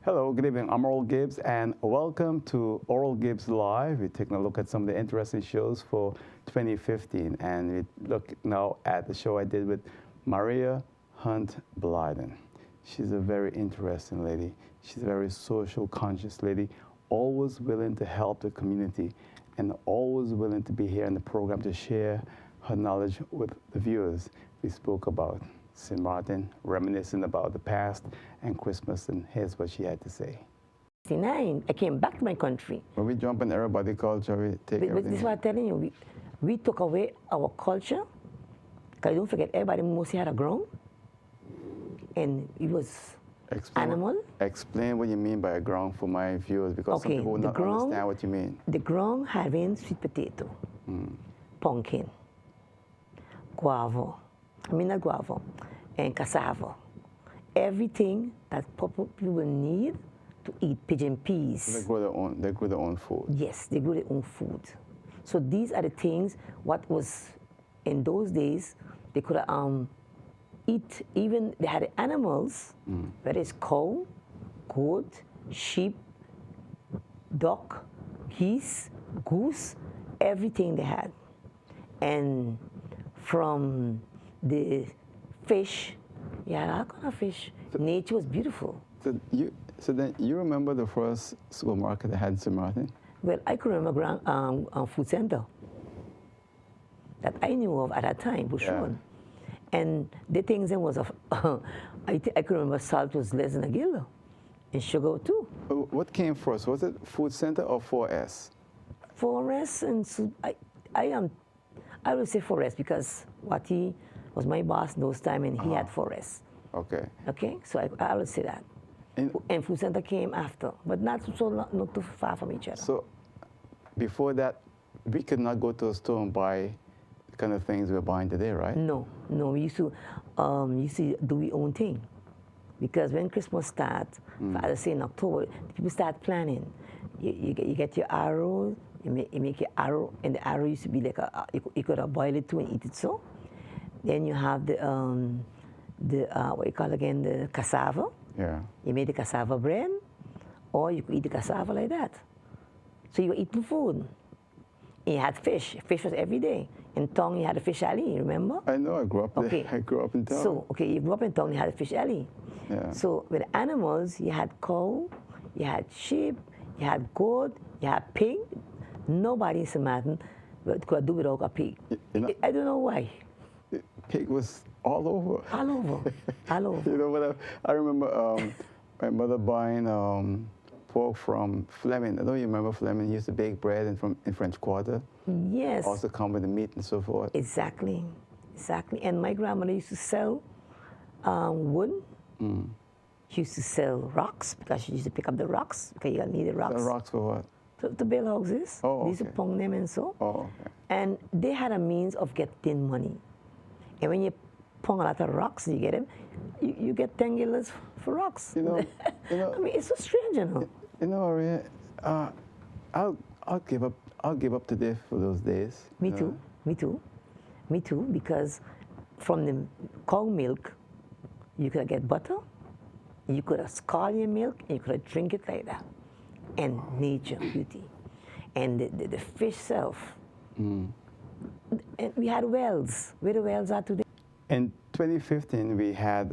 Hello, good evening. I'm Oral Gibbs, and welcome to Oral Gibbs Live. We're taking a look at some of the interesting shows for 2015, and we look now at the show I did with Maria Hunt Blyden. She's a very interesting lady. She's a very social conscious lady, always willing to help the community, and always willing to be here in the program to share her knowledge with the viewers. We spoke about St. Martin, reminiscing about the past and Christmas, and here's what she had to say. I came back to my country. When we jump in everybody culture, we take everything. But this is what I'm telling you. We took away our culture, because don't forget, everybody mostly had a ground, and it was animal. Explain what you mean by a ground for my viewers, because some people will not understand what you mean. The ground having sweet potato, pumpkin, guava, not guava, and cassava. Everything that people need to eat, pigeon peas. So they grow their own food. Yes, they grow their own food. So these are the things what was in those days. They could eat, even they had animals, whether it's cow, goat, sheep, duck, geese, goose, everything they had. And from the fish, all kind of fish. So, nature was beautiful. So then you remember the first supermarket that had St. Martin? Well, I could remember food center that I knew of at that time, for sure. And the things then was of, I could remember salt was less than $1, and sugar too. What came first? Was it food center or 4S? 4S, and I would say 4S because Wati was my boss those time, and he had 4S. Okay. Okay, so I would say that. And food center came after, but not too far from each other. So before that, we could not go to a store and buy the kind of things we're buying today, right? No, we used to do our own thing. Because when Christmas starts, I say in October, people start planning. You get your arrow, you make your arrow, and the arrow used to be like you could boil it too and eat it so. Then you have the what you call again, the cassava. Yeah. You made the cassava bread, or you could eat the cassava like that. So you were eating food. And you had fish. Fish was every day. In Tong, you had a fish alley, remember? I know, I grew up there. I grew up in Tong. So, you grew up in Tong, you had a fish alley. Yeah. So with animals, you had cow, you had sheep, you had goat, you had pig. Nobody in St. Martin could do without a pig. I don't know why. Pig was all over. All over. All over. You know what? I remember my mother buying pork from Fleming. I don't you remember Fleming. He used to bake bread in French Quarter. Yes. Also come with the meat and so forth. Exactly. And my grandmother used to sell wood. She used to sell rocks because she used to pick up the rocks because you needed rocks. The rocks for what? To build houses. Oh, okay. They used to pong them and so. Oh, okay. And they had a means of getting money. And when you pong a lot of rocks, you get them, you get $10 for rocks. You know, I mean, it's so strange, you know. You know, Maria, I'll give up today for those days. Me too, because from the cow milk, you could get butter, you could have scald your milk, and you could have drink it like that. And nature, beauty. And the fish self. And we had wells, where the wells are today. In 2015, we had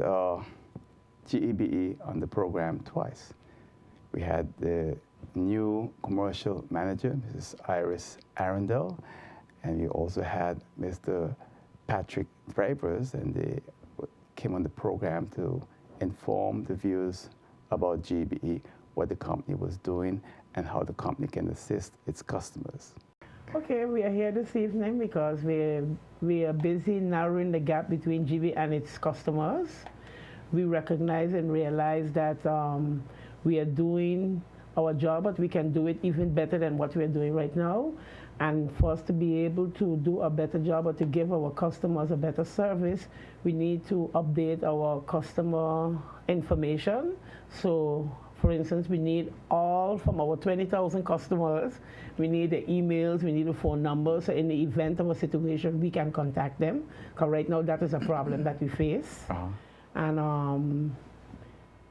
GEBE on the program twice. We had the new commercial manager, Mrs. Iris Arundel, and we also had Mr. Patrick Drivers, and they came on the program to inform the viewers about GEBE, what the company was doing, and how the company can assist its customers. Okay, we are here this evening because we are busy narrowing the gap between GEBE and its customers. We recognize and realize that we are doing our job, but we can do it even better than what we are doing right now. And for us to be able to do a better job or to give our customers a better service, we need to update our customer information. So, for instance, we need all from our 20,000 customers, we need the emails, we need the phone numbers, so in the event of a situation, we can contact them. Because right now, that is a problem that we face. And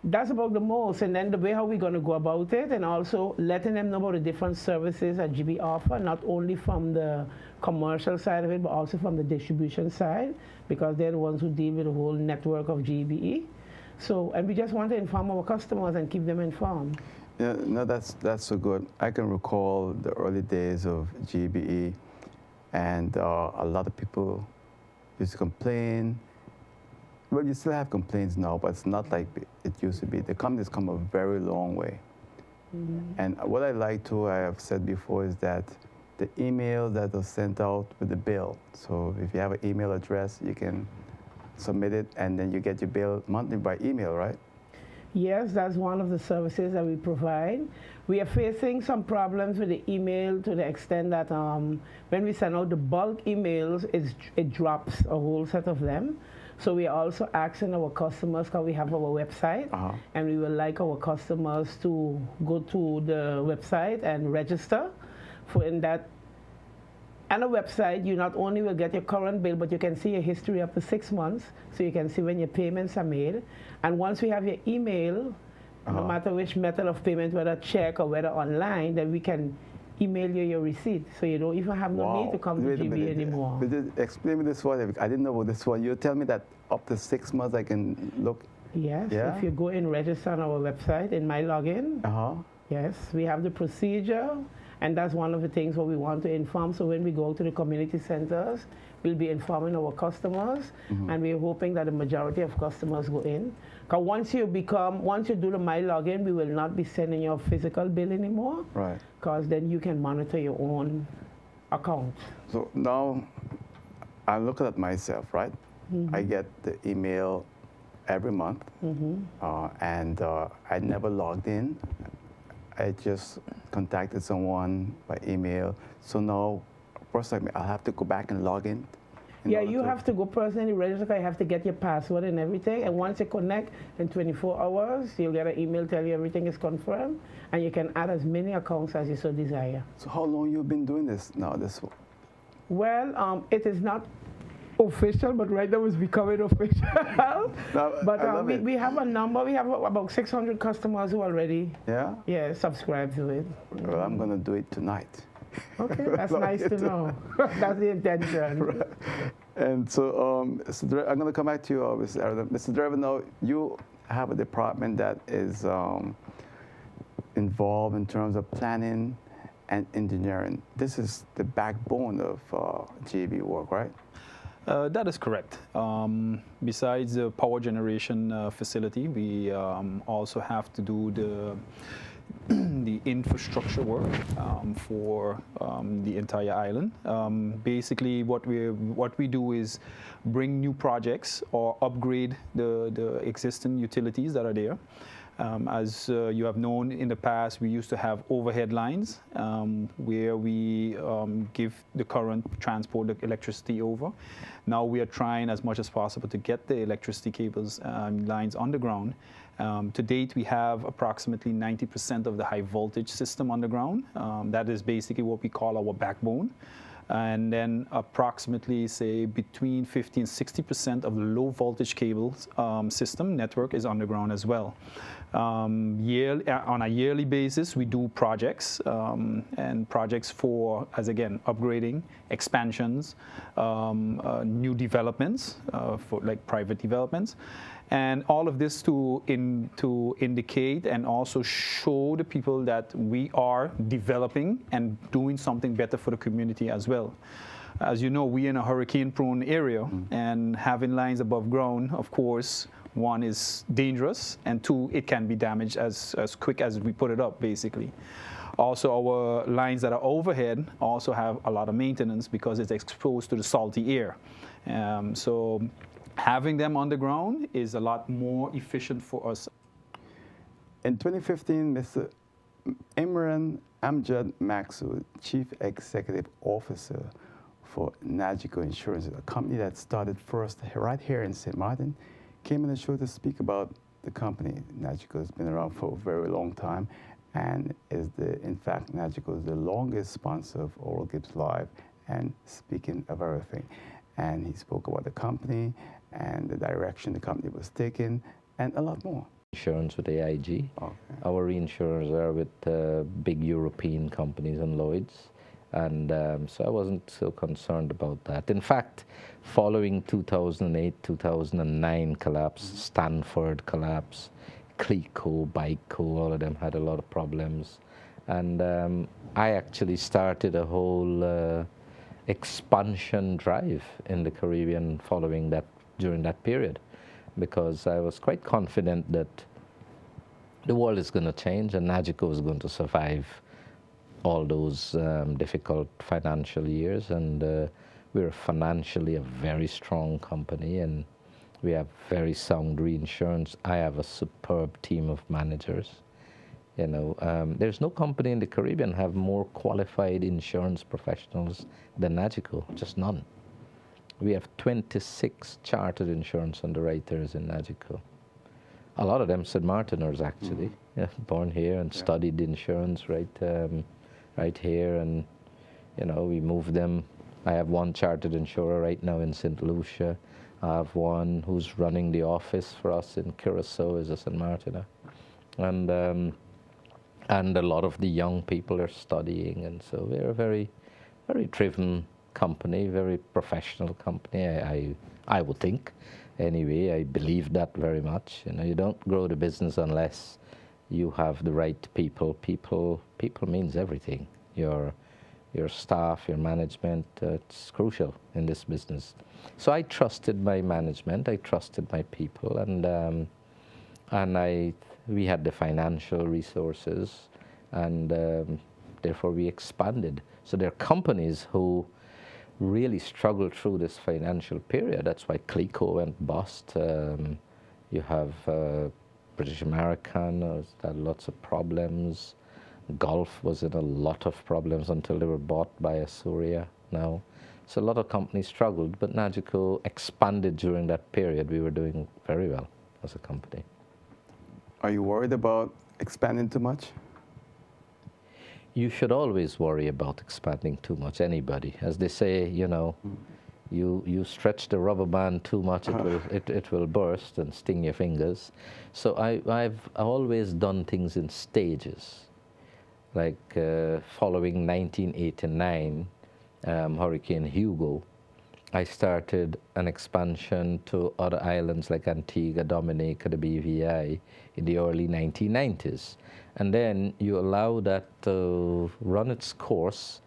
That's about the most, and then the way how we're going to go about it, and also letting them know about the different services that GB offer, not only from the commercial side of it, but also from the distribution side, because they're the ones who deal with the whole network of GBE. So, and we just want to inform our customers and keep them informed. Yeah, no, that's so good. I can recall the early days of GBE, and a lot of people used to complain. Well, you still have complaints now, but it's not like it used to be. The company's come a very long way. Mm-hmm. And what I like to, I have said before, is that the email that was sent out with the bill. So if you have an email address, you can submit it, and then you get your bill monthly by email, right? Yes, that's one of the services that we provide. We are facing some problems with the email to the extent that when we send out the bulk emails, it drops a whole set of them. So we are also asking our customers, because we have our website, and we would like our customers to go to the website and register for in that. On the website, you not only will get your current bill, but you can see your history up to 6 months, so you can see when your payments are made. And once we have your email, no matter which method of payment, whether check or whether online, then we can email you your receipt, so you don't even have no need to come to GB anymore. Explain me this one. I didn't know about this one. You tell me that up to 6 months I can look. Yes, if you go and register on our website in My Login, yes, we have the procedure, and that's one of the things what we want to inform. So when we go to the community centers, we'll be informing our customers, and we're hoping that the majority of customers go in. Because once you do the My Login, we will not be sending you a physical bill anymore. Right. Because then you can monitor your own account. So now I'm looking at myself, right? I get the email every month, and I never logged in. I just contacted someone by email. So now, personally, I'll have to go back and log in. Yeah, you have to go personally register. You have to get your password and everything. And once you connect in 24 hours, you'll get an email tell you everything is confirmed, and you can add as many accounts as you so desire. So how long you been doing this now? Well, it is not official, but right now it's becoming official. But we have a number. We have about 600 customers who already subscribe to it. Well, I'm going to do it tonight. Okay, that's nice to know. That's the intention. Right. And so, I'm going to come back to you, Mr. Arden. Mr. Driver, now you have a department that is involved in terms of planning and engineering. This is the backbone of GB work, right? That is correct. Besides the power generation facility, we also have to do the infrastructure work for the entire island. Basically, what we do is bring new projects or upgrade the existing utilities that are there. As you have known in the past, we used to have overhead lines where we give the current, transport the electricity over. Now we are trying as much as possible to get the electricity cables lines underground. To date, we have approximately 90% of the high voltage system underground. That is basically what we call our backbone. And then approximately, say, between 50 and 60% of the low voltage cables system network is underground as well. On a yearly basis, we do projects, and projects for, as again, upgrading, expansions, new developments, for like private developments. And all of this to indicate and also show the people that we are developing and doing something better for the community as well. As you know, we're in a hurricane-prone area, and having lines above ground, of course, one is dangerous, and two, it can be damaged as quick as we put it up, basically. Also, our lines that are overhead also have a lot of maintenance because it's exposed to the salty air. So having them underground is a lot more efficient for us. In 2015, Mr. Imran Amjad Maxud, Chief Executive Officer for Nagico Insurance, a company that started first right here in St. Martin, came on the show to speak about the company. Nagico has been around for a very long time, and in fact, Nagico is the longest sponsor of Oral Gibbes Live and speaking of everything. And he spoke about the company and the direction the company was taking and a lot more. insurance with AIG. Okay. Our reinsurers are with big European companies and Lloyd's. And so I wasn't so concerned about that. In fact, following 2008, 2009 collapse, Stanford collapse, Clico, Bikeco, all of them had a lot of problems. And I actually started a whole expansion drive in the Caribbean following that, during that period, because I was quite confident that the world is going to change and Nagico is going to survive all those difficult financial years. And we're financially a very strong company, and we have very sound reinsurance. I have a superb team of managers. You know, there's no company in the Caribbean have more qualified insurance professionals than Nagico, just none. We have 26 chartered insurance underwriters in Nagico. A lot of them St. Martiners, actually, yeah, born here and studied insurance right here, and you know, we moved them. I have one chartered insurer right now in St. Lucia. I have one who's running the office for us in Curacao, is a St. Martiner, and a lot of the young people are studying, and so we're a very, very driven company, very professional company. I would think, anyway. I believe that very much. You know, you don't grow the business unless you have the right people. People means everything. Your staff, your management, it's crucial in this business. So I trusted my management, I trusted my people, and we had the financial resources, and therefore we expanded. So there are companies who really struggled through this financial period. That's why Clico went bust. You have British American had lots of problems. Gulf was in a lot of problems until they were bought by Asuria now. So a lot of companies struggled, but Nagico expanded during that period. We were doing very well as a company. Are you worried about expanding too much? You should always worry about expanding too much, anybody. As they say, you know, you stretch the rubber band too much, it will burst and sting your fingers. So I've always done things in stages. Like following 1989, Hurricane Hugo, I started an expansion to other islands like Antigua, Dominica, the BVI in the early 1990s. And then you allow that to run its course,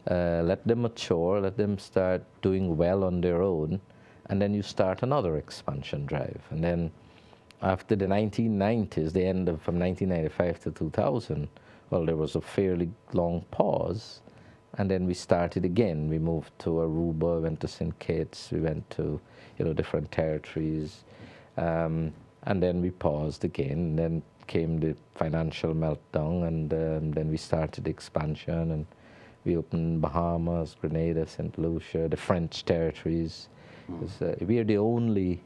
let them mature, let them start doing well on their own, and then you start another expansion drive. And then after the 1990s, the end of from 1995 to 2000, well, there was a fairly long pause, and then we started again. We moved to Aruba, went to St. Kitts, we went to, you know, different territories, and then we paused again. And then came the financial meltdown, and then we started expansion, and we opened Bahamas, Grenada, St. Lucia, the French territories. We are the only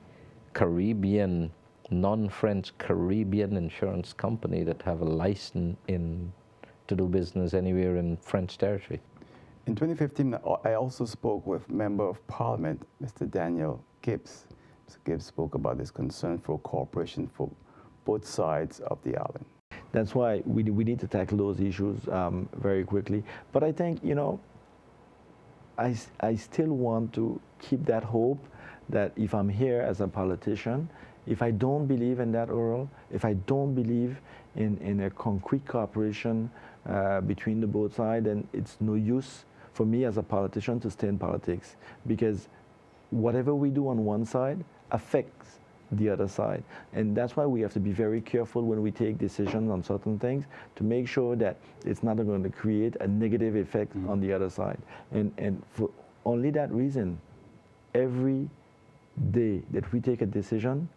Caribbean, non-French Caribbean insurance company that have a license to do business anywhere in French territory. In 2015, I also spoke with Member of Parliament, Mr. Daniel Gibbes. Mr. Gibbes spoke about his concern for cooperation for both sides of the island. That's why we need to tackle those issues very quickly. But I think, you know, I still want to keep that hope that if I'm here as a politician, if I don't believe in that oral, if I don't believe in a concrete cooperation between the both sides, then it's no use for me as a politician to stay in politics, because whatever we do on one side affects the other side. And that's why we have to be very careful when we take decisions on certain things to make sure that it's not going to create a negative effect on the other side. And for only that reason, every day that we take a decision,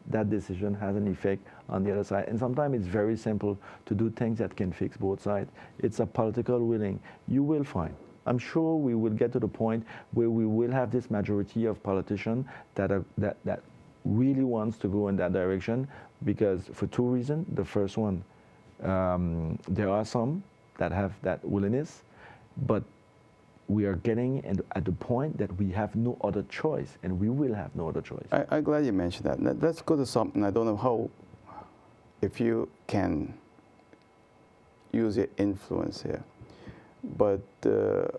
that decision has an effect on the other side. And sometimes it's very simple to do things that can fix both sides. It's a political willing. You will find, I'm sure we will get to the point where we will have this majority of politicians that really wants to go in that direction, because for two reasons. The first one, there are some that have that willingness, but we are getting at the point that we have no other choice, and we will have no other choice. I'm glad you mentioned that. Let's go to something. I don't know if you can use your influence here. But the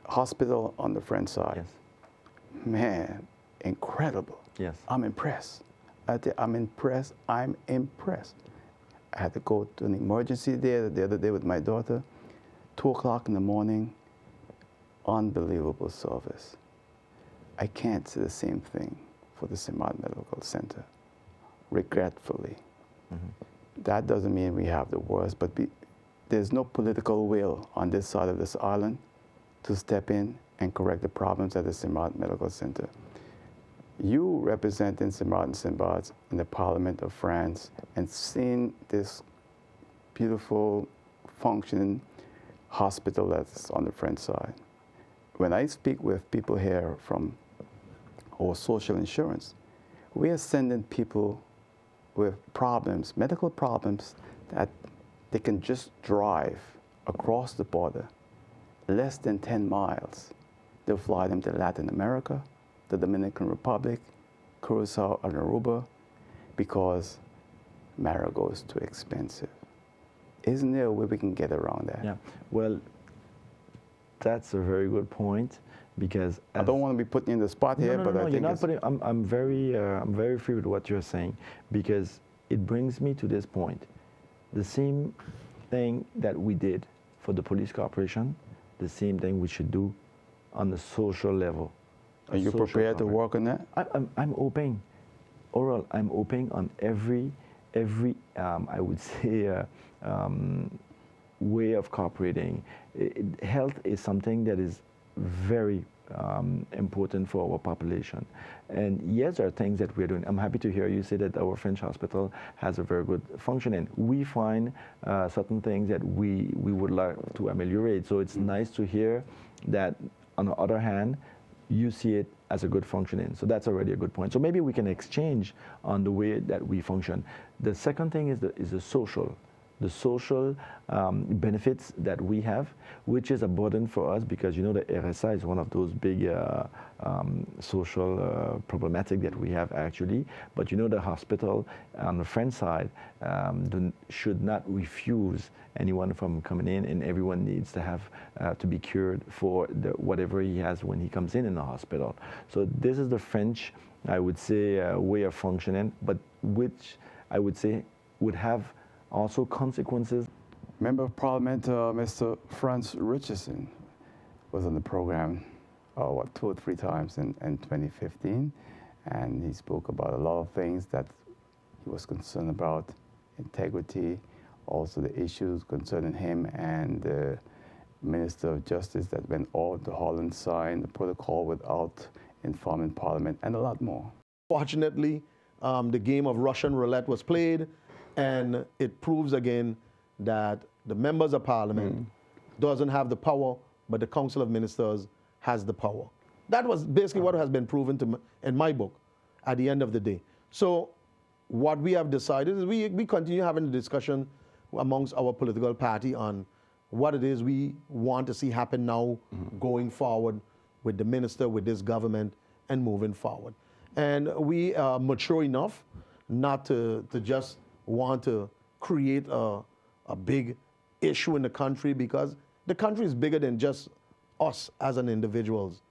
hospital on the French side, Yes. man, incredible. Yes. I'm impressed. I'm impressed. I'm impressed. I had to go to an emergency there the other day with my daughter, 2 o'clock in the morning, unbelievable service. I can't say the same thing for the St. Martin Medical Center, regretfully. That doesn't mean we have the worst, but there's no political will on this side of this island to step in and correct the problems at the St. Martin Medical Center. You representing St. Martin St. Bart's in the Parliament of France and seeing this beautiful functioning hospital that's on the French side. When I speak with people here from our social insurance, we are sending people with problems, medical problems, that they can just drive across the border, less than 10 miles. They'll fly them to Latin America, the Dominican Republic, Curacao, and Aruba, because Marigot is too expensive. Isn't there a way we can get around that? Yeah. Well, that's a very good point, because I don't want to be putting you in the spot here, but I you're think not putting. I'm very free with what you're saying, because it brings me to this point. The same thing that we did for the police corporation, the same thing we should do on the social level. Are you prepared to work on that? I'm open, Oral. I'm open on every I would say way of cooperating. Health is something that is very important for our population. And yes, there are things that we're doing. I'm happy to hear you say that our French hospital has a very good functioning. We find certain things that we would like to ameliorate. So it's nice to hear that, on the other hand, you see it as a good functioning. So that's already a good point. So maybe we can exchange on the way that we function. The second thing is the social. The social benefits that we have, which is a burden for us, because you know the RSI is one of those big social problematic that we have actually. But you know the hospital on the French side should not refuse anyone from coming in, and everyone needs to have to be cured for whatever he has when he comes in the hospital. So this is the French, I would say, way of functioning, but which I would say would have also consequences. Member of Parliament, Mr. Franz Richardson, was on the program 2 or 3 times in 2015, and he spoke about a lot of things that he was concerned about: integrity, also the issues concerning him and the Minister of Justice that went all to Holland sign the protocol without informing Parliament, and a lot more. Fortunately, the game of Russian roulette was played, and it proves again that the members of Parliament doesn't have the power, but the Council of Ministers has the power. That was basically what has been proven to in my book at the end of the day. So what we have decided is we continue having a discussion amongst our political party on what it is we want to see happen now going forward with the minister, with this government, and moving forward. And we are mature enough not to just want to create a big issue in the country, because the country is bigger than just us as an individuals.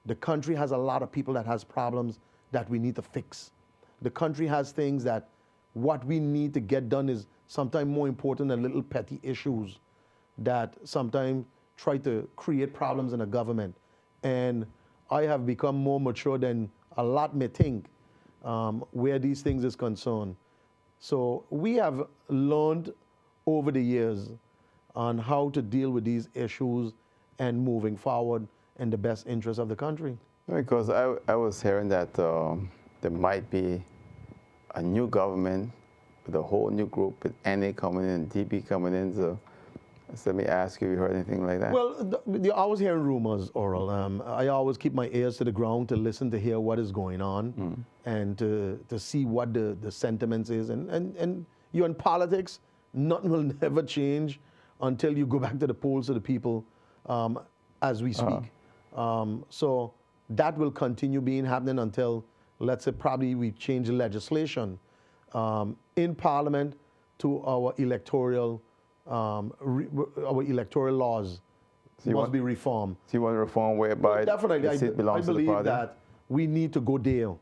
The country has a lot of people that has problems that we need to fix. The country has things that what we need to get done is sometimes more important than little petty issues that sometimes try to create problems in the government. And I have become more mature than a lot may think where these things is concerned. So we have learned over the years on how to deal with these issues and moving forward in the best interest of the country. Because I was hearing that there might be a new government with a whole new group, with NA coming in, DB coming in. So let me ask you heard anything like that? Well, you're always hearing rumors, Oral. I always keep my ears to the ground to listen, to hear what is going on, and to see what the sentiments is. And you're in politics, nothing will never change until you go back to the polls, to the people, as we speak. So that will continue being happening until, let's say, probably we change the legislation. In Parliament, to our electoral laws must be reformed. So you want a reform whereby Definitely, the seat belongs to the believe party? that we need to go there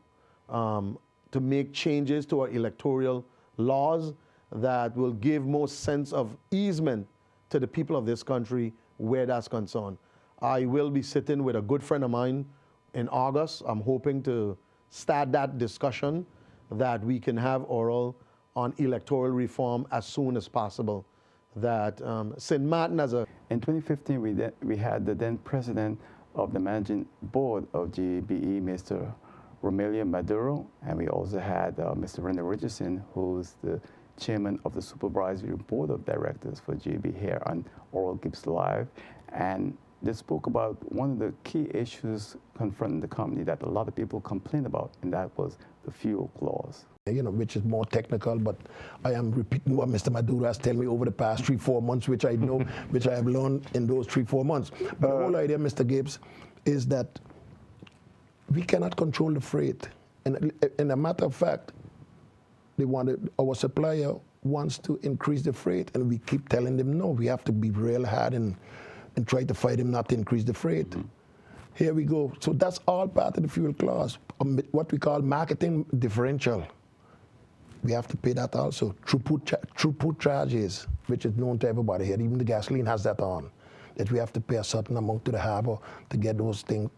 to make changes to our electoral laws that will give more sense of easement to the people of this country where that's concerned. I will be sitting with a good friend of mine in August. I'm hoping to start that discussion that we can have oral on electoral reform as soon as possible. That St. Martin as a... In 2015, we had the then president of the managing board of GBE, Mr. Romelio Maduro, and we also had Mr. Randy Richardson, who's the chairman of the supervisory board of directors for GB here on Oral Gibbes Live. And they spoke about one of the key issues confronting the company that a lot of people complain about, and that was the fuel clause. You know, which is more technical, but I am repeating what Mr. Maduro has told me over the past 3-4 months, which I know, which I have learned in those 3-4 months. But the whole idea, Mr. Gibbes, is that we cannot control the freight. And in a matter of fact, our supplier wants to increase the freight, and we keep telling them, no, we have to be real hard and try to fight him not to increase the freight. Mm-hmm. Here we go. So that's all part of the fuel clause, what we call marketing differential. We have to pay that also. Throughput charges, which is known to everybody here. Even the gasoline has that on, that we have to pay a certain amount to the harbor to get those things,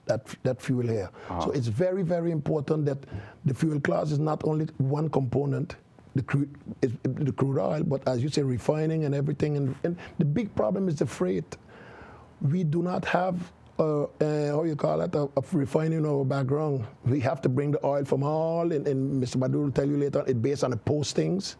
that fuel here. So it's very, very important that the fuel clause is not only one component, the crude oil, but as you say, refining and everything. And the big problem is the freight. We do not have how you call it, a refining in our background. We have to bring the oil from all, and Mr. Maduro will tell you later, it's based on the postings,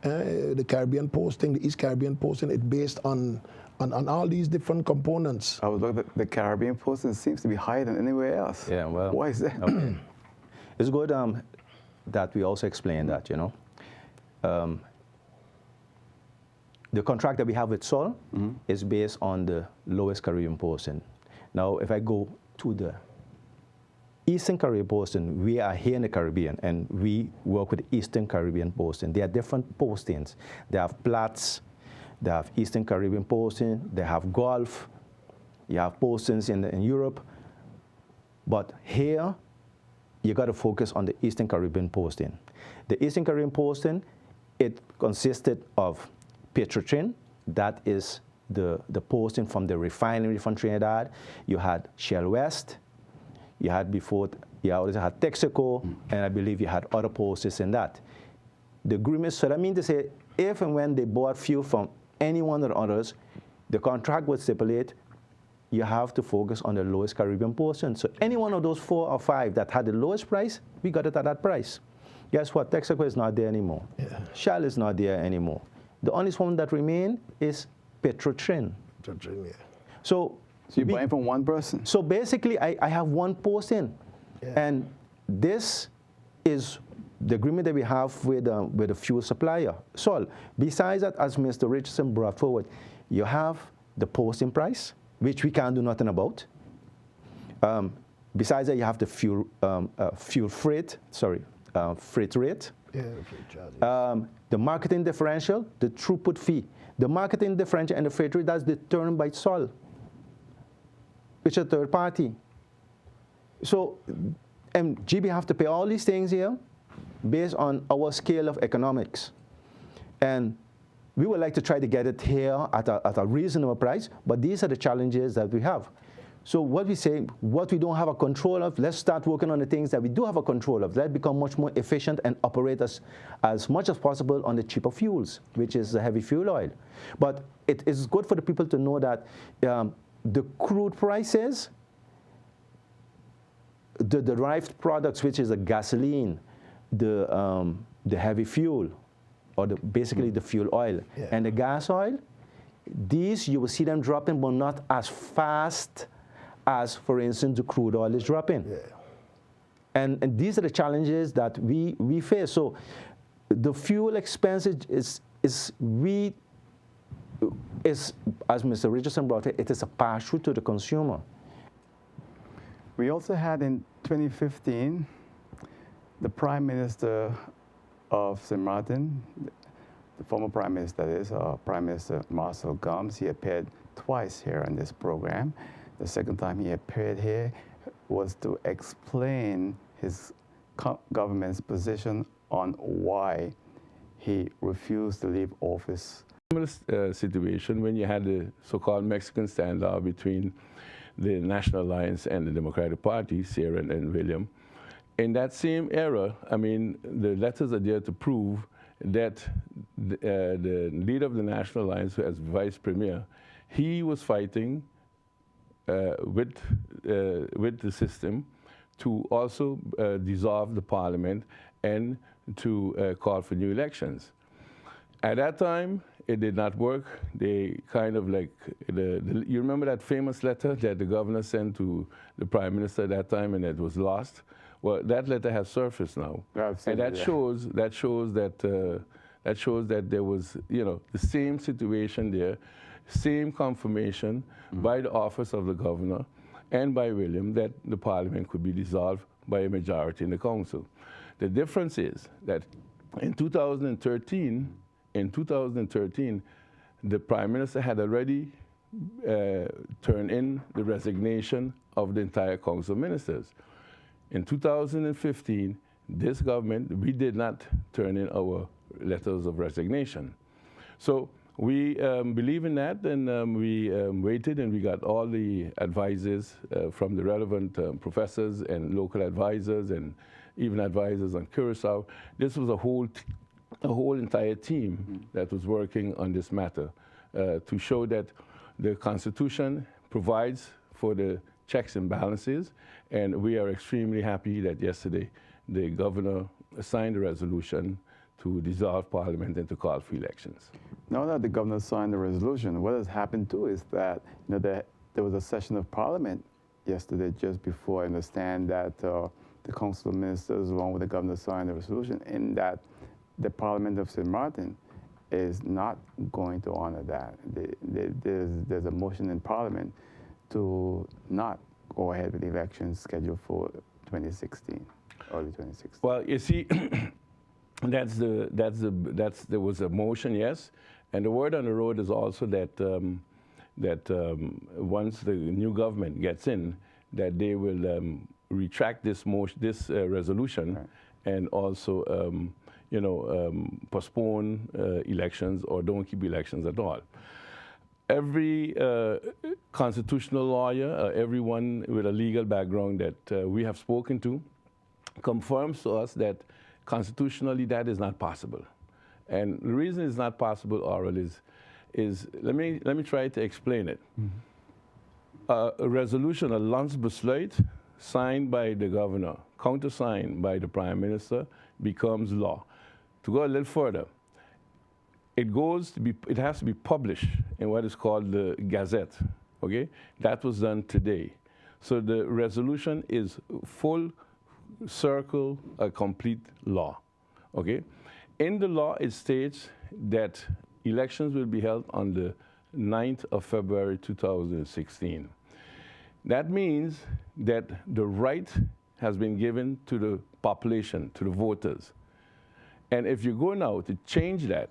the Caribbean posting, the East Caribbean posting, it's based on all these different components. I was looking at the Caribbean posting, seems to be higher than anywhere else. Yeah, well. Why is that? Okay. It's good that we also explain that, you know. The contract that we have with Sol is based on the lowest Caribbean posting. Now, if I go to the Eastern Caribbean posting, we are here in the Caribbean, and we work with the Eastern Caribbean posting. There are different postings. They have Platts, they have Eastern Caribbean posting, they have Gulf, you have postings in Europe. But here, you got to focus on the Eastern Caribbean posting. The Eastern Caribbean posting, it consisted of Petrotrin, that is the posting from the refinery from Trinidad. You had Shell West, you had before, you also had Texaco, and I believe you had other postings in that. The agreement, so that means to say, if and when they bought fuel from any one of the others, the contract would stipulate you have to focus on the lowest Caribbean portion. So any one of those 4 or 5 that had the lowest price, we got it at that price. Guess what? Texaco is not there anymore. Yeah. Shell is not there anymore. The only one that remained is Petrotrin. Petrotrin, yeah. So you're buying from one person? So basically, I have one posting. Yeah. And this is the agreement that we have with the fuel supplier. So besides that, as Mr. Richardson brought forward, you have the posting price, which we can't do nothing about. Besides that, you have the freight rate. Yeah, freight charges. The marketing differential, the throughput fee. The marketing differential and the freight rate, that's determined by Sol, which is a third party. So GB have to pay all these things here based on our scale of economics. And we would like to try to get it here at a reasonable price, but these are the challenges that we have. So what we say, what we don't have a control of, let's start working on the things that we do have a control of. Let's become much more efficient and operate as much as possible on the cheaper fuels, which is the heavy fuel oil. But it is good for the people to know that the crude prices, the derived products, which is the gasoline, the heavy fuel, or basically the fuel oil, and the gas oil, these you will see them dropping, but not as fast as, for instance, the crude oil is dropping. Yeah. And these are the challenges that we face. So the fuel expenses is, as Mr. Richardson brought it is a pass-through to the consumer. We also had in 2015, the Prime Minister of St. Martin, the former Prime Minister, that is, Prime Minister Marcel Gomes, he appeared twice here on this program. The second time he appeared here was to explain his government's position on why he refused to leave office. Similar situation when you had the so-called Mexican standoff between the National Alliance and the Democratic Party, Sarah and William. In that same era, I mean, the letters are there to prove that the leader of the National Alliance, as vice premier, he was fighting with the system to also dissolve the parliament and to call for new elections. At that time, it did not work. They kind of like, you remember that famous letter that the governor sent to the prime minister at that time and it was lost? Well, that letter has surfaced now. And that shows that there was, you know, the same situation there, same confirmation by the office of the governor and by William that the parliament could be dissolved by a majority in the council. The difference is that in 2013, the prime minister had already turned in the resignation of the entire council of ministers. In 2015, this government, we did not turn in our letters of resignation. So we believe in that, and we waited, and we got all the advices from the relevant professors and local advisors, and even advisors on Curacao. This was a whole entire team that was working on this matter to show that the Constitution provides for the checks and balances, and we are extremely happy that yesterday the governor signed a resolution to dissolve parliament and to call for elections. Now that the governor signed the resolution, what has happened too is that, you know, there was a session of parliament yesterday just before. I understand that the council of ministers, along with the governor, signed the resolution, in that the Parliament of St. Martin is not going to honor that. There's a motion in Parliament to not go ahead with the elections scheduled for 2016, early 2016. Well, you see, there was a motion, yes, and the word on the road is also that once the new government gets in, that they will retract this resolution, right, and also postpone elections or don't keep elections at all. Every constitutional lawyer, everyone with a legal background that we have spoken to, confirms to us that constitutionally that is not possible. And the reason it's not possible, Oral, is let me try to explain it. Mm-hmm. A resolution, a Landsbesluit, signed by the governor, countersigned by the prime minister, becomes law. To go a little further, it has to be published in what is called the Gazette. Okay, that was done today. So the resolution is full circle, a complete law. Okay, in the law it states that elections will be held on the 9th of February 2016. That means that the right has been given to the population, to the voters. And if you go now to change that,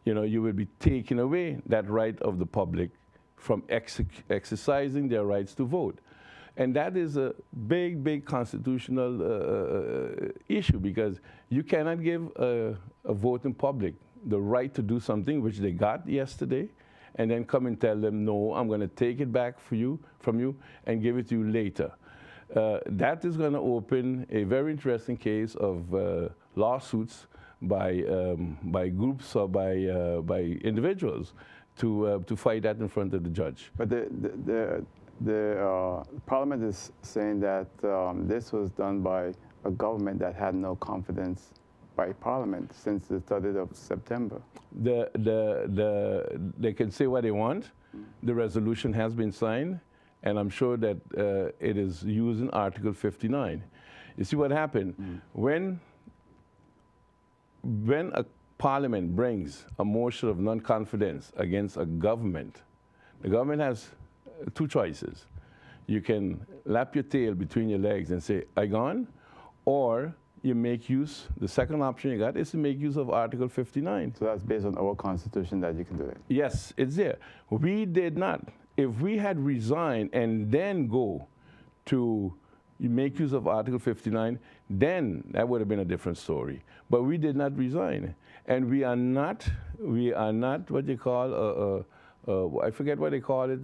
you will be taking away that right of the public from exercising their rights to vote. And that is a big, big constitutional issue, because you cannot give a voting public the right to do something which they got yesterday, and then come and tell them, no, I'm going to take it back from you and give it to you later. That is going to open a very interesting case of lawsuits by groups or by individuals to fight that in front of the judge. But the Parliament is saying that this was done by a government that had no confidence by Parliament since the 30th of September. They can say what they want. The resolution has been signed, and I'm sure that it is using Article 59. You see what happened? When a Parliament brings a motion of non-confidence against a government, the government has two choices. You can lap your tail between your legs and say, I gone, or you make use, the second option you got is to make use of Article 59. So that's based on our constitution that you can do it. Yes, it's there. We did not. If we had resigned and then go to make use of Article 59, then that would have been a different story. But we did not resign. And we are not what you call, I forget what they call it,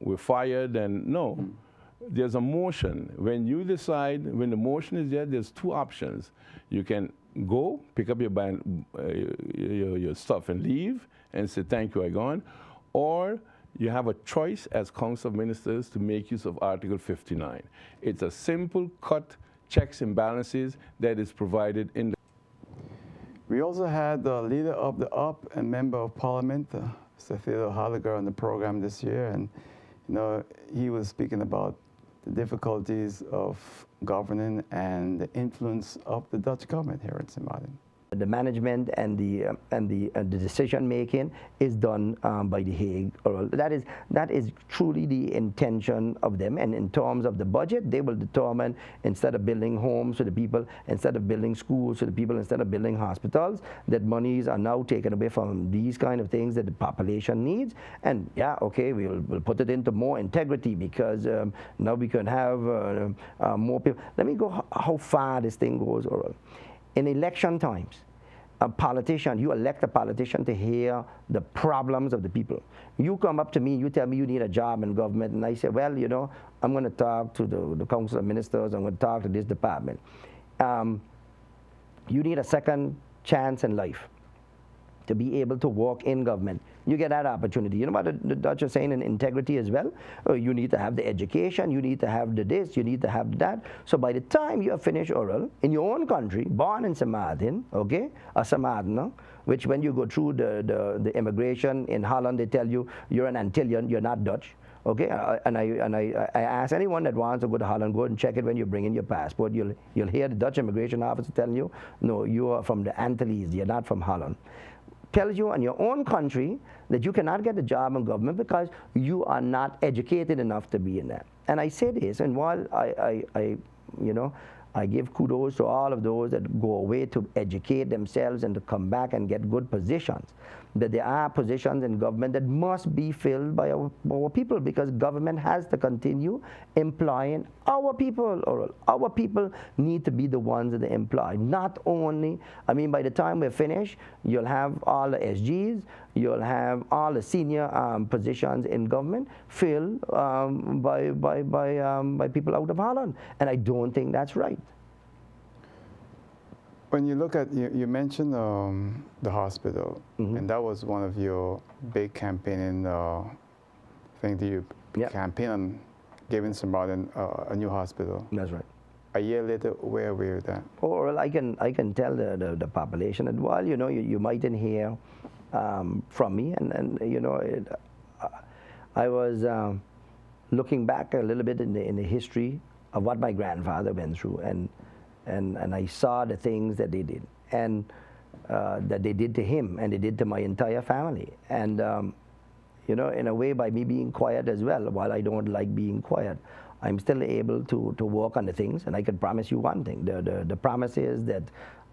we're fired, and no. There's a motion. When you decide, when the motion is there, there's two options. You can go, pick up your stuff and leave and say, thank you, I'm gone. Or you have a choice as Council of Ministers to make use of Article 59. It's a simple cut, checks and balances that is provided in the... We also had the leader of the UP and member of parliament, Mr. Theodore Halliger, on the program this year. And, you know, he was speaking about the difficulties of governing and the influence of the Dutch government here in St. Martin. The management and the decision making is done by the Hague. That is truly the intention of them. And in terms of the budget, they will determine, instead of building homes for the people, instead of building schools for the people, instead of building hospitals, that monies are now taken away from these kind of things that the population needs. And yeah, okay, we'll put it into more integrity, because now we can have more people. Let me go how far this thing goes, Oral. In election times, a politician, you elect a politician to hear the problems of the people. You come up to me, you tell me you need a job in government, and I say, well, you know, I'm going to talk to the Council of Ministers, I'm going to talk to this department. You need a second chance in life to be able to work in government. You get that opportunity. You know what the Dutch are saying in integrity as well? You need to have the education, you need to have the this, you need to have that. So by the time you have finished oral, in your own country, born in St. Martin, okay, a St. Martin, which when you go through the immigration in Holland, they tell you you're an Antillian, you're not Dutch. Okay, and I ask anyone that wants to go to Holland, go and check it when you bring in your passport. You'll hear the Dutch immigration officer telling you, no, you are from the Antilles, you're not from Holland. Tells you in your own country that you cannot get a job in government because you are not educated enough to be in that. And I say this, and while I give kudos to all of those that go away to educate themselves and to come back and get good positions, that there are positions in government that must be filled by our people, because government has to continue employing our people. Or our people need to be the ones that they employ. Not only, I mean, by the time we're finished, you'll have all the SGs, you'll have all the senior positions in government filled by people out of Holland. And I don't think that's right. When you look at, you mentioned the hospital, and that was one of your big campaigning things that you campaign on giving St. Martin a new hospital. That's right. A year later, where are we with that? Oh, well, I can tell the population that while you mightn't hear from me, and I was looking back a little bit in the history of what my grandfather went through, and I saw the things that they did, and that they did to him, and they did to my entire family. And in a way, by me being quiet as well, while I don't like being quiet, I'm still able to work on the things. And I can promise you one thing: the promises that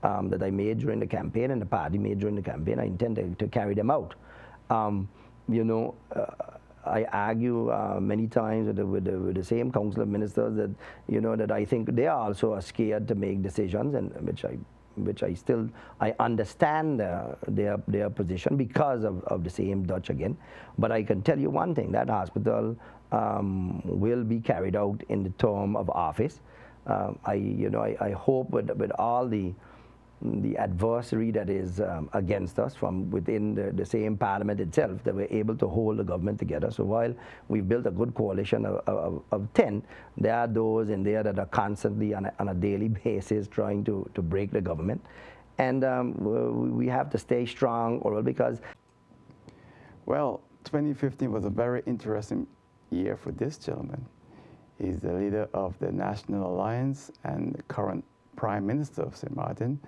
I made during the campaign and the party made during the campaign, I intend to carry them out. I argue many times with the same Council of Ministers that that I think they also are scared to make decisions, and which I understand their position because of the same Dutch again. But I can tell you one thing: that hospital will be carried out in the term of office. I hope with all the adversary that is against us from within the same parliament itself, that we're able to hold the government together. So while we've built a good coalition of 10, there are those in there that are constantly on a daily basis trying to break the government. And we have to stay strong, because... Well, 2015 was a very interesting year for this gentleman. He's the leader of the National Alliance and the current Prime Minister of St. Martin.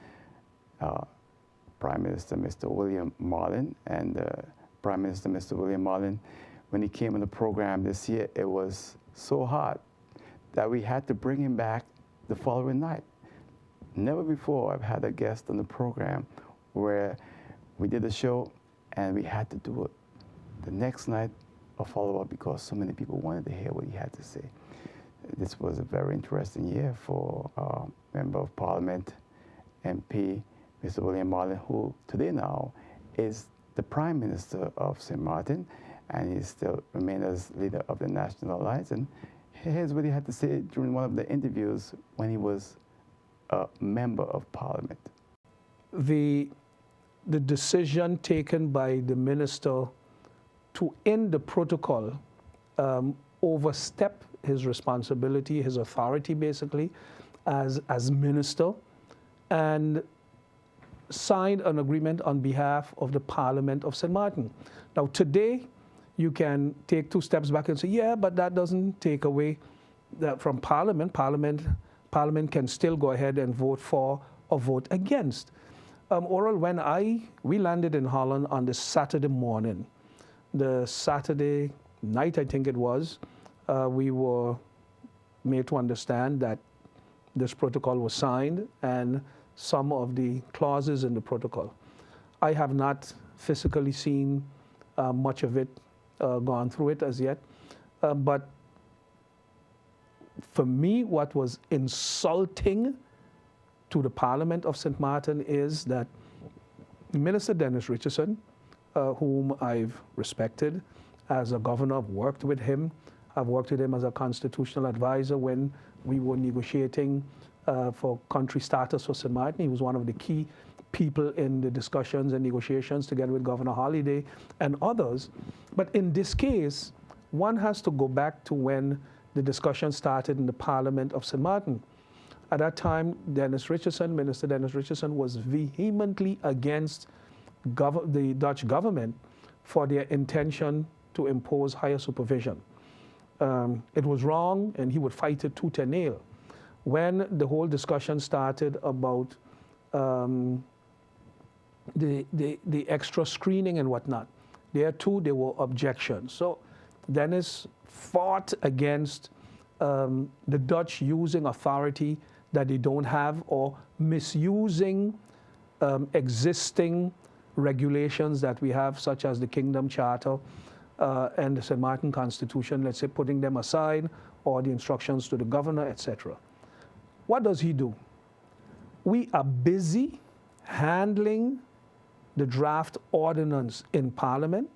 Prime Minister Mr. William Marlin, and Prime Minister Mr. William Marlin, when he came on the program this year, it was so hot that we had to bring him back the following night. never before I've had a guest on the program where we did a show and we had to do it the next night a follow-up because so many people wanted to hear what he had to say. This was a very interesting year for Member of Parliament, MP, Mr. William Marlin, who today now is the Prime Minister of St. Martin, and he still remains as leader of the National Alliance. And here's what he had to say during one of the interviews when he was a Member of Parliament. The decision taken by the minister to end the protocol overstep his responsibility, his authority basically, as minister, and signed an agreement on behalf of the Parliament of St. Martin. Now today, you can take 2 steps back and say, yeah, but that doesn't take away that from Parliament. Parliament can still go ahead and vote for or vote against. Oral, when we landed in Holland on the Saturday morning, the Saturday night, I think it was, we were made to understand that this protocol was signed and some of the clauses in the protocol. I have not physically seen much of it, gone through it as yet, but for me, what was insulting to the Parliament of St. Martin is that Minister Dennis Richardson, whom I've respected as a governor, I've worked with him. I've worked with him as a constitutional advisor when we were negotiating for country status for St. Martin. He was one of the key people in the discussions and negotiations together with Governor Holliday and others. But in this case, one has to go back to when the discussion started in the Parliament of St. Martin. At that time, Minister Dennis Richardson was vehemently against the Dutch government for their intention to impose higher supervision. It was wrong, and he would fight it tooth and nail. When the whole discussion started about the extra screening and whatnot, there were objections. So Dennis fought against the Dutch using authority that they don't have or misusing existing regulations that we have, such as the Kingdom Charter and the St. Martin Constitution, let's say, putting them aside, or the instructions to the governor, etc. What does he do? We are busy handling the draft ordinance in Parliament.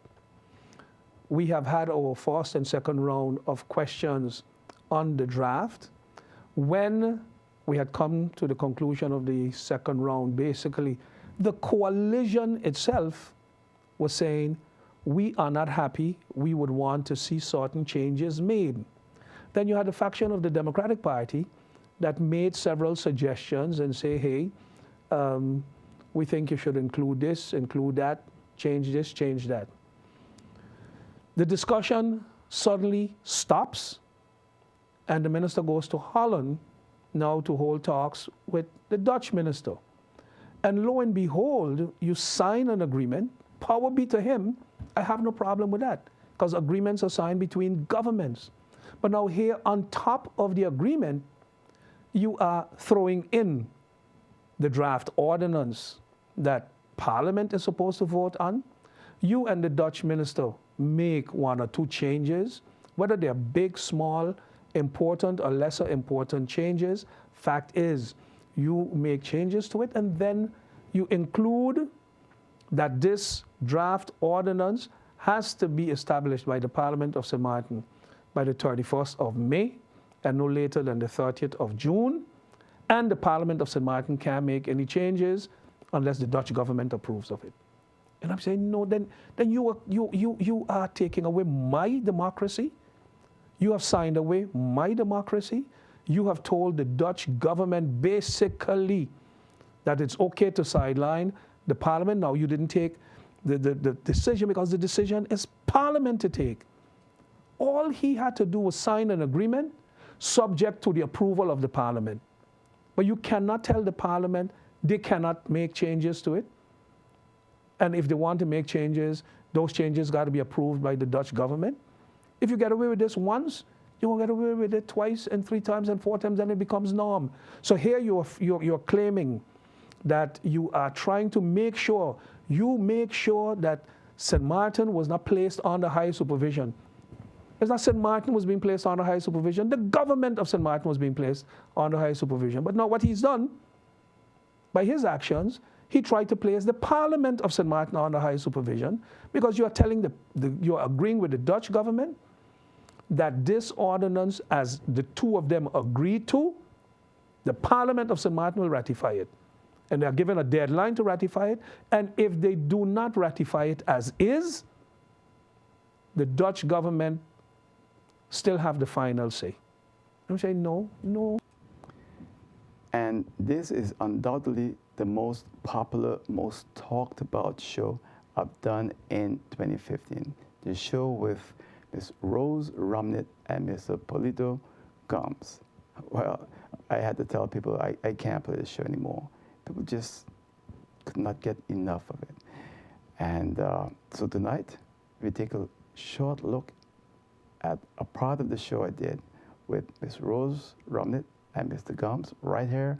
We have had our first and second round of questions on the draft. When we had come to the conclusion of the second round, basically, the coalition itself was saying, we are not happy, we would want to see certain changes made. Then you had the faction of the Democratic Party that made several suggestions and say, hey, we think you should include this, include that, change this, change that. The discussion suddenly stops, and the minister goes to Holland now to hold talks with the Dutch minister. And lo and behold, you sign an agreement, power be to him, I have no problem with that, because agreements are signed between governments. But now here on top of the agreement, you are throwing in the draft ordinance that Parliament is supposed to vote on. You and the Dutch minister make 1 or 2 changes, whether they're big, small, important or lesser important changes. Fact is, you make changes to it, and then you include that this draft ordinance has to be established by the Parliament of St. Martin by the 31st of May and no later than the 30th of June. And the Parliament of St. Martin can't make any changes unless the Dutch government approves of it. And I'm saying, no, then you are taking away my democracy. You have signed away my democracy. You have told the Dutch government basically that it's okay to sideline the Parliament. Now, you didn't take the decision because the decision is Parliament to take. All he had to do was sign an agreement subject to the approval of the Parliament. But you cannot tell the Parliament they cannot make changes to it. And if they want to make changes, those changes got to be approved by the Dutch government. If you get away with this once, you're going to get away with it twice and 3 times and 4 times, and it becomes norm. So here you're claiming that you are trying to make sure that St. Martin was not placed under high supervision. It's not St. Martin was being placed under high supervision. The government of St. Martin was being placed under high supervision. But now what he's done, by his actions, he tried to place the Parliament of St. Martin under high supervision, because you are telling you are agreeing with the Dutch government that this ordinance, as the two of them agreed to, the Parliament of St. Martin will ratify it. And they are given a deadline to ratify it. And if they do not ratify it as is, the Dutch government still have the final say. I'm saying no. And this is undoubtedly the most popular, most talked about show I've done in 2015. The show with Ms. Rose Romney and Mr. Polito Gibbes. Well, I had to tell people I can't play the show anymore. People just could not get enough of it. And so tonight, we take a short look at a part of the show I did with Ms. Rose Romney and Mr. Gibbes right here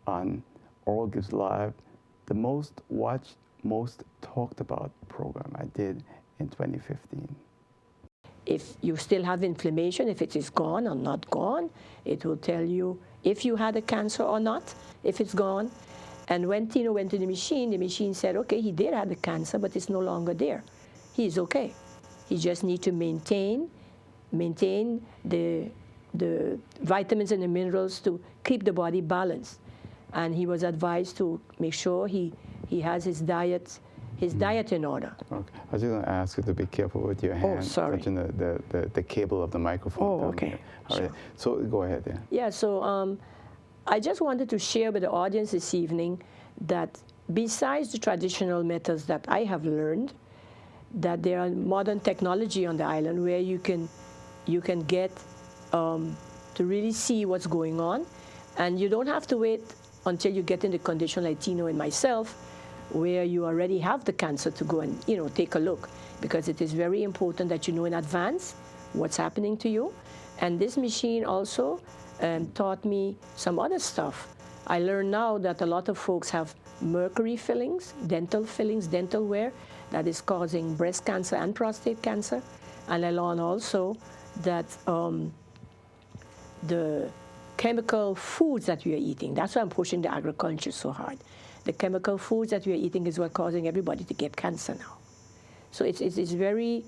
on Oral Gibbes Live, the most watched, most talked about program I did in 2015. If you still have inflammation, if it is gone or not gone, it will tell you if you had a cancer or not, if it's gone. And when Tino went to the machine said, okay, he did have the cancer, but it's no longer there. He's okay. He just needs to maintain the vitamins and the minerals to keep the body balanced. And he was advised to make sure he has his diet in order. Okay. I was just going to ask you to be careful with your hand touching the cable of the microphone. Oh, okay. Here. All sure. right. So go ahead. Yeah. Yeah, so I just wanted to share with the audience this evening that besides the traditional methods that I have learned, that there are modern technology on the island where you can get to really see what's going on, and you don't have to wait until you get in the condition like Tino and myself, where you already have the cancer, to go and take a look, because it is very important that you know in advance what's happening to you. And this machine also taught me some other stuff. I learned now that a lot of folks have mercury fillings, dental wear, that is causing breast cancer and prostate cancer. And I learned also that the chemical foods that we are eating, that's why I'm pushing the agriculture so hard. The chemical foods that we are eating is what's causing everybody to get cancer now. So it's very,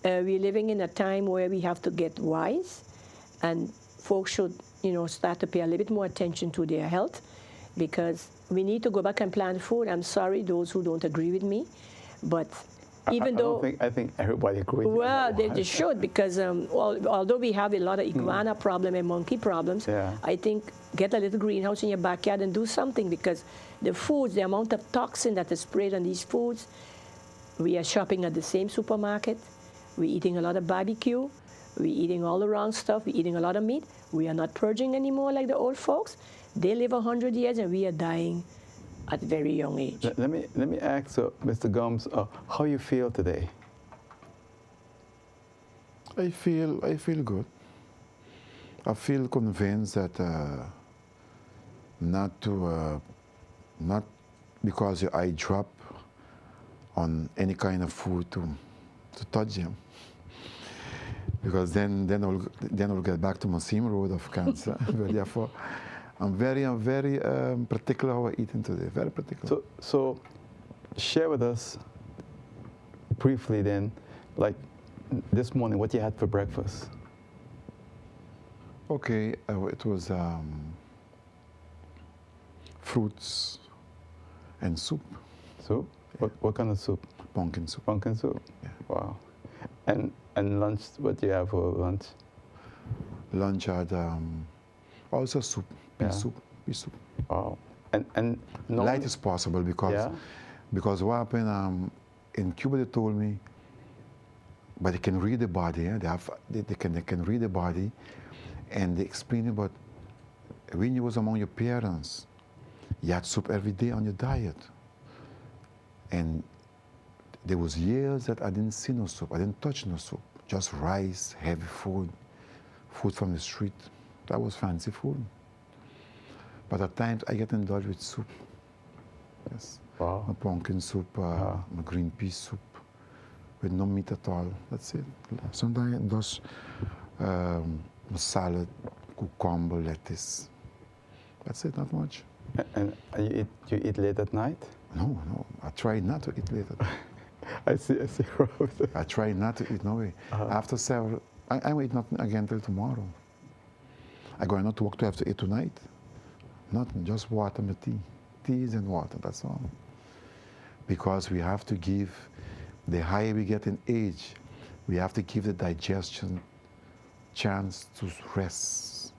we're living in a time where we have to get wise, and folks should start to pay a little bit more attention to their health, because we need to go back and plant food. I'm sorry, those who don't agree with me, but even though I think everybody agrees. Well, they should, because although we have a lot of iguana problem and monkey problems, I think get a little greenhouse in your backyard and do something, because the foods, the amount of toxin that is sprayed on these foods, we are shopping at the same supermarket, we're eating a lot of barbecue, we're eating all the wrong stuff, we're eating a lot of meat, we are not purging anymore like the old folks. They live 100 years and we are dying at a very young age. Let me ask Mr. Gibbes, how you feel today? I feel good. I feel convinced that not because your eye drop on any kind of food to touch them, because then I'll get back to my same road of cancer. Therefore, I'm very particular how I eating today. Very particular. So share with us briefly then, like this morning, what you had for breakfast. Okay, it was fruits and soup. Soup? Yeah. What kind of soup? Pumpkin soup. Pumpkin soup? Yeah. Wow. And lunch, what do you have for lunch? Lunch had also soup. Pea soup. Wow. And light as possible, because what happened in Cuba, they told me, but they can read the body. They can read the body, and they explain about when you was among your parents, you had soup every day on your diet, and there was years that I didn't see no soup. I didn't touch no soup. Just rice, heavy food food from the street. That was fancy food. But at times I get indulged with soup. Yes. Wow. My pumpkin soup, my green pea soup, with no meat at all. That's it. Sometimes just salad, cucumber, lettuce. That's it, not much. And you eat late at night? No. I try not to eat late at night. I see. I try not to eat, no way. After several, I will eat nothing again till tomorrow. I go not to work 12 to 8 tonight. Nothing, just water and tea. Teas and water, that's all. Because we have to give, the higher we get in age, we have to give the digestion chance to rest.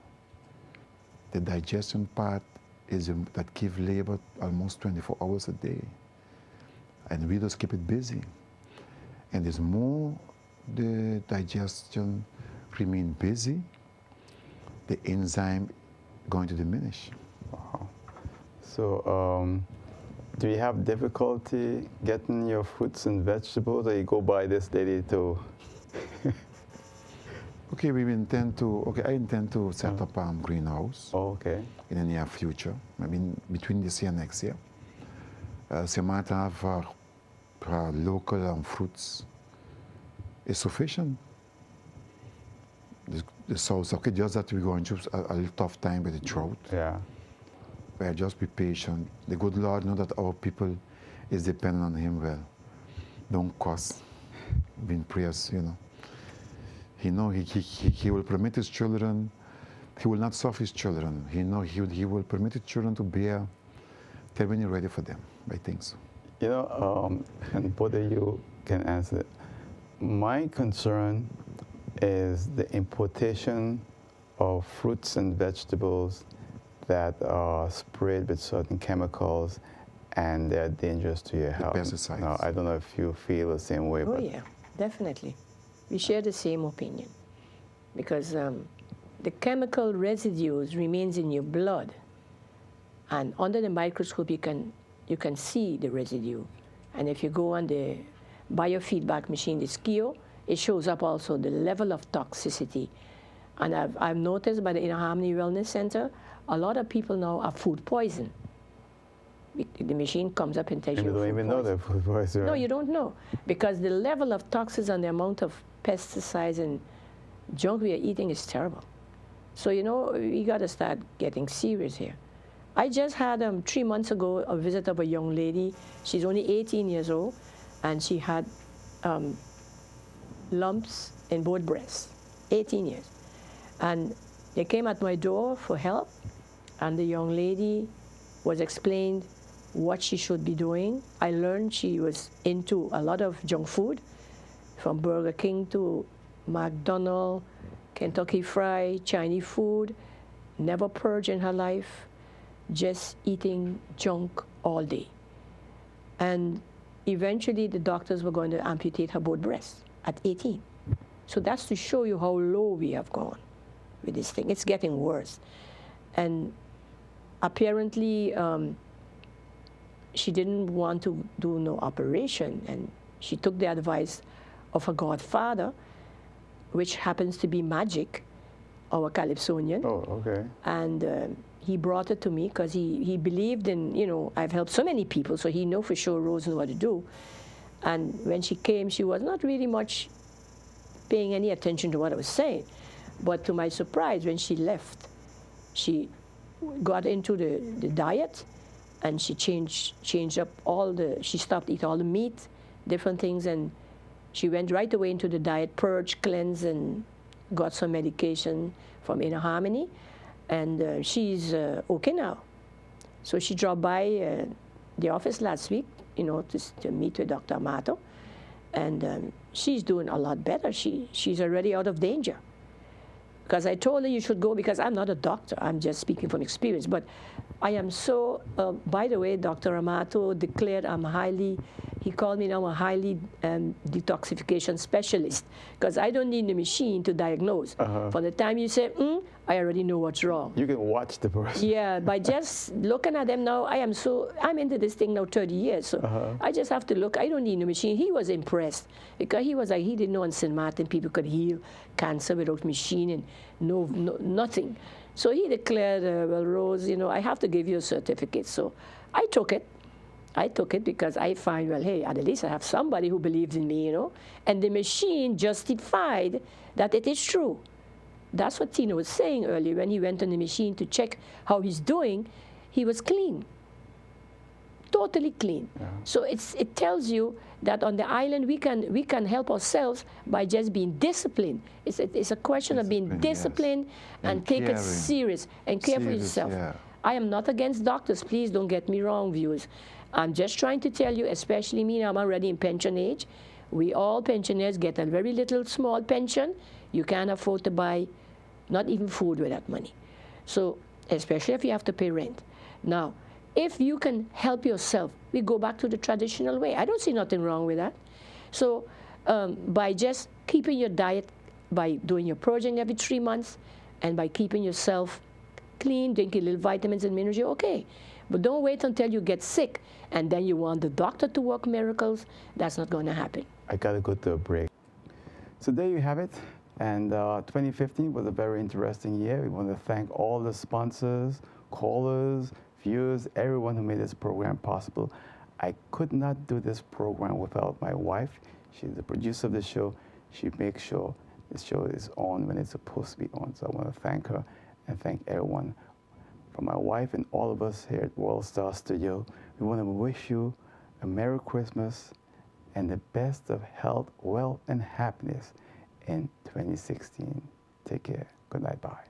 The digestion part is that give labor almost 24 hours a day. And we just keep it busy. And the more the digestion remain busy, the enzyme going to diminish. Wow. So, do you have difficulty getting your fruits and vegetables, or you go by this lady too? Okay, I intend to set up a greenhouse. Oh, okay. In the near future. I mean, between this year and next year. So you might have local fruits. It's sufficient. The source, okay, just that we're going through a little tough time with the drought. Yeah. But just be patient. The good Lord know that our people is dependent on Him well. Don't cost. Being prayers, you know. He know he will permit His children. He will not suffer His children. He know he will permit His children to bear till when you're ready for them. I think so. You know, and both of you can answer. My concern is the importation of fruits and vegetables that are sprayed with certain chemicals, and they're dangerous to your health. Pesticides. Now, I don't know if you feel the same way. Oh, but yeah, definitely. We share the same opinion, because the chemical residues remains in your blood, and under the microscope you can see the residue. And if you go on the biofeedback machine, the SKIO, it shows up also the level of toxicity. And I've noticed by the Inner Harmony Wellness Center, a lot of people now are food poisoned. The machine comes up and tells you. You don't even know they're food poison. No, you don't know. Because the level of toxins and the amount of pesticides and junk we are eating is terrible. So, you know, we got to start getting serious here. I just had 3 months ago a visit of a young lady. She's only 18 years old, and she had lumps in both breasts, 18 years. And they came at my door for help, and the young lady was explained what she should be doing. I learned she was into a lot of junk food, from Burger King to McDonald's, Kentucky Fried, Chinese food, never purged in her life, just eating junk all day. And eventually the doctors were going to amputate her both breasts at 18. So that's to show you how low we have gone with this thing. It's getting worse. And apparently she didn't want to do no operation, and she took the advice of her godfather, which happens to be Magic, our Calypsonian. Oh, okay. And he brought it to me because he believed in, you know, I've helped so many people, so he knew for sure Rose knew what to do. And when she came, she was not really much paying any attention to what I was saying. But to my surprise, when she left, she got into the diet, and she changed up she stopped eating all the meat, different things, and she went right away into the diet, purge, cleanse, and got some medication from Inner Harmony, and she's okay now. So she dropped by the office last week, you know, to meet with Dr. Amato, and she's doing a lot better. She's already out of danger. Because I told her you should go, because I'm not a doctor, I'm just speaking from experience. But I am so, by the way, Dr. Amato declared he called me now a highly detoxification specialist, because I don't need the machine to diagnose. From the time you say, I already know what's wrong. You can watch the person. Yeah, by just looking at them now, I'm into this thing now 30 years, so I just have to look. I don't need a machine. He was impressed because he was like, he didn't know in St. Martin people could heal cancer without machine and nothing. So he declared, well, Rose, you know, I have to give you a certificate. So I took it. I took it because I find, well, hey, at least I have somebody who believes in me, you know. And the machine justified that it is true. That's what Tino was saying earlier when he went on the machine to check how he's doing. He was clean, totally clean. Yeah. So it tells you that on the island we can help ourselves by just being disciplined. It's a question of being disciplined, yes, and take it serious and care for yourself. Yeah. I am not against doctors. Please don't get me wrong, viewers. I'm just trying to tell you, especially me, I'm already in pension age. We all pensioners get a very little small pension. You can't afford to buy not even food with that money. So, especially if you have to pay rent. Now, if you can help yourself, we go back to the traditional way. I don't see nothing wrong with that. So, by just keeping your diet, by doing your purging every 3 months, and by keeping yourself clean, drinking little vitamins and minerals, you're okay. But don't wait until you get sick, and then you want the doctor to work miracles. That's not going to happen. I got to go to a break. So there you have it. And 2015 was a very interesting year. We want to thank all the sponsors, callers, viewers, everyone who made this program possible. I could not do this program without my wife. She's the producer of the show. She makes sure the show is on when it's supposed to be on. So I want to thank her and thank everyone. From my wife and all of us here at World Star Studio, we want to wish you a Merry Christmas and the best of health, wealth, and happiness in 2016. Take care. Good night. Bye.